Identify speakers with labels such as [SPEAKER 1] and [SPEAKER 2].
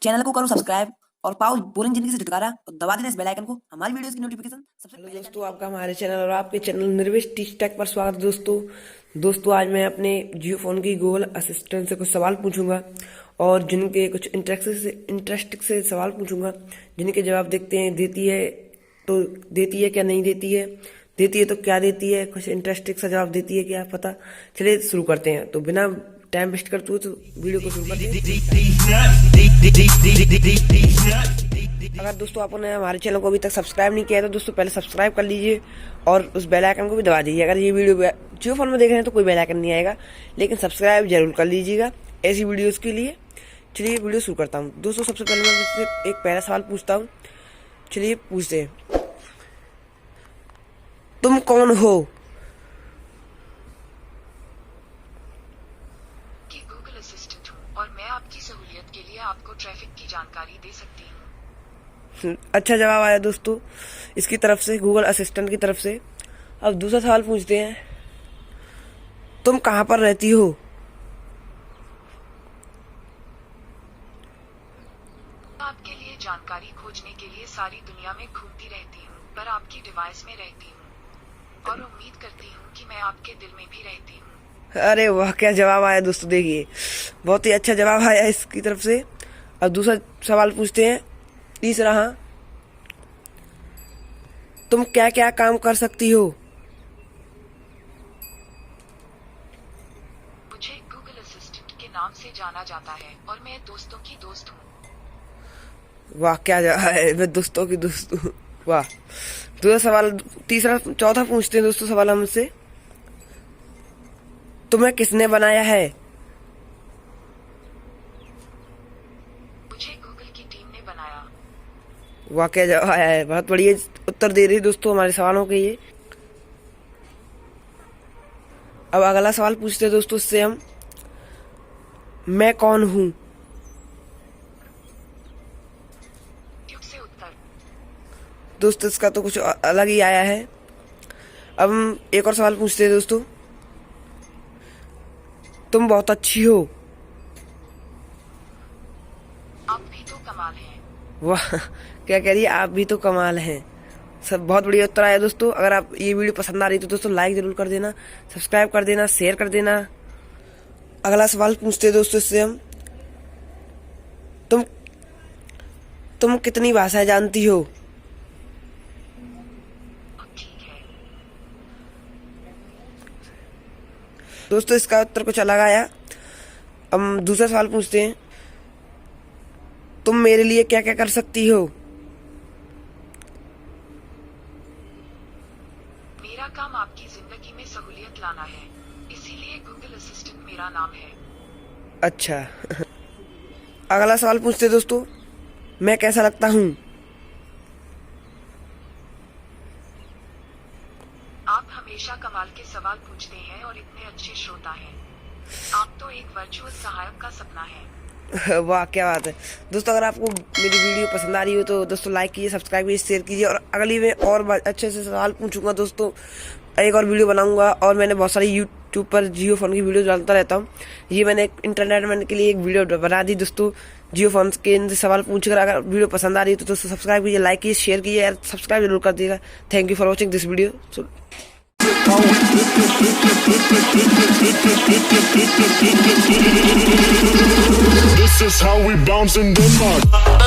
[SPEAKER 1] Channel को करो subscribe और पाओ बोरिंग जिंदगी से छुटकारा और दबा देना इस बेल आइकन को हमारी वीडियोस की नोटिफिकेशन सबसे
[SPEAKER 2] हेलो
[SPEAKER 1] पहले।
[SPEAKER 2] दोस्तों, आपका हमारे चैनल और आपके चैनल निर्विश टीच टेक पर स्वागत है। दोस्तों आज मैं अपने जियो फोन की गूगल असिस्टेंट से कुछ सवाल पूछूंगा और जिनके कुछ इंटरेस्टिंग से सवाल पूछूंगा, जिनके जवाब देखते हैं देती है तो देती है क्या नहीं देती है तो क्या देती है, कुछ इंटरेस्टिंग सा जवाब देती है क्या पता। चलिए शुरू करते हैं। तो बिना टाइम वेस्ट करते हुए तो वीडियो को शुरू करते हैं। अगर दोस्तों आपने हमारे चैनल को अभी तक सब्सक्राइब नहीं किया है तो दोस्तों पहले सब्सक्राइब कर लीजिए और उस बेल आइकन को भी दबा दीजिए। अगर ये वीडियो जियो फोन में देख रहे हैं तो कोई बेल आइकन नहीं आएगा, लेकिन सब्सक्राइब जरूर कर लीजिएगा ऐसी वीडियोस के लिए। चलिए वीडियो शुरू करता हूँ। दोस्तों सबसे पहले मैं मुझसे एक पहला सवाल पूछता हूँ। चलिए पूछते हैं, तुम कौन हो?
[SPEAKER 3] कि गूगल असिस्टेंट हूँ और मैं आपकी सहूलियत के लिए आपको ट्रैफिक की जानकारी दे सकती हूँ।
[SPEAKER 2] अच्छा जवाब आया दोस्तों इसकी तरफ से, गूगल असिस्टेंट की तरफ से। अब दूसरा सवाल पूछते हैं, तुम कहाँ पर रहती हो?
[SPEAKER 3] आपके लिए जानकारी खोजने के लिए सारी दुनिया में घूमती रहती हूँ, पर आपकी डिवाइस में रहती हूँ और उम्मीद करती हूँ कि मैं आपके दिल में भी रहती हूँ।
[SPEAKER 2] अरे वाह, क्या जवाब आया दोस्तों, देखिए बहुत ही अच्छा जवाब आया इसकी तरफ से। अब दूसरा सवाल पूछते हैं, तीसरा। हाँ, तुम क्या क्या काम कर सकती हो?
[SPEAKER 3] मुझे गूगल असिस्टेंट के नाम से जाना जाता है और मैं दोस्तों की दोस्त हूँ।
[SPEAKER 2] वाह क्या जवाब है, मैं दोस्तों की दोस्त हूँ। वाह। दूसरा सवाल, चौथा पूछते हैं दोस्तों सवाल हमसे, तुम्हें किसने बनाया है?
[SPEAKER 3] मुझे गूगल की टीम ने बनाया।
[SPEAKER 2] वाह क्या जवाब आया है, बहुत बढ़िया उत्तर दे रही है दोस्तों हमारे सवालों के ये। अब अगला सवाल पूछते हैं दोस्तों इससे हम, मैं कौन हूँ?
[SPEAKER 3] से उत्तर
[SPEAKER 2] दोस्तों इसका तो कुछ अलग ही आया है। अब हम एक और सवाल पूछते हैं दोस्तों, तुम बहुत अच्छी हो।
[SPEAKER 3] आप भी तो कमाल हैं।
[SPEAKER 2] वाह क्या कह रही है, आप भी तो कमाल हैं। सब बहुत बढ़िया उत्तर आया दोस्तों। अगर आप ये वीडियो पसंद आ रही तो दोस्तों लाइक जरूर कर देना, सब्सक्राइब कर देना, शेयर कर देना। अगला सवाल पूछते हैं दोस्तों इससे हम, तुम कितनी भाषाएं जानती हो?
[SPEAKER 3] ठीक है।
[SPEAKER 2] दोस्तों इसका उत्तर कुछ अलग आया। हम दूसरा सवाल पूछते हैं, तुम मेरे लिए क्या क्या कर सकती हो?
[SPEAKER 3] मेरा काम आपकी जिंदगी में सहूलियत लाना है, इसीलिए गूगल असिस्टेंट मेरा नाम है।
[SPEAKER 2] अच्छा अगला सवाल पूछते हैं दोस्तों, मैं कैसा लगता हूँ?
[SPEAKER 3] आप हमेशा कमाल के सवाल पूछते हैं और इतने अच्छे श्रोता हैं। आप तो एक वर्चुअल सहायक का सपना है।
[SPEAKER 2] वाह क्या बात है दोस्तों। अगर आपको मेरी वीडियो पसंद आ रही हो तो दोस्तों लाइक कीजिए, सब्सक्राइब कीजिए, शेयर कीजिए। और अगली में और अच्छे से सवाल पूछूंगा दोस्तों, एक और वीडियो बनाऊंगा। और मैंने बहुत सारी यूट्यूब पर जियो फोन की वीडियो डालता रहता हूँ। ये मैंने एक इंटरनेट के लिए एक वीडियो बना दी दोस्तों, जियो फोन के इनसे सवाल पूछकर। अगर वीडियो पसंद आ रही है तो दोस्तों सब्सक्राइब कीजिए, लाइक कीजिए, शेयर कीजिए यार, सब्सक्राइब जरूर कर दीजिएगा। Thank you for watching this video.
[SPEAKER 4] This is how we bounce in Denmark.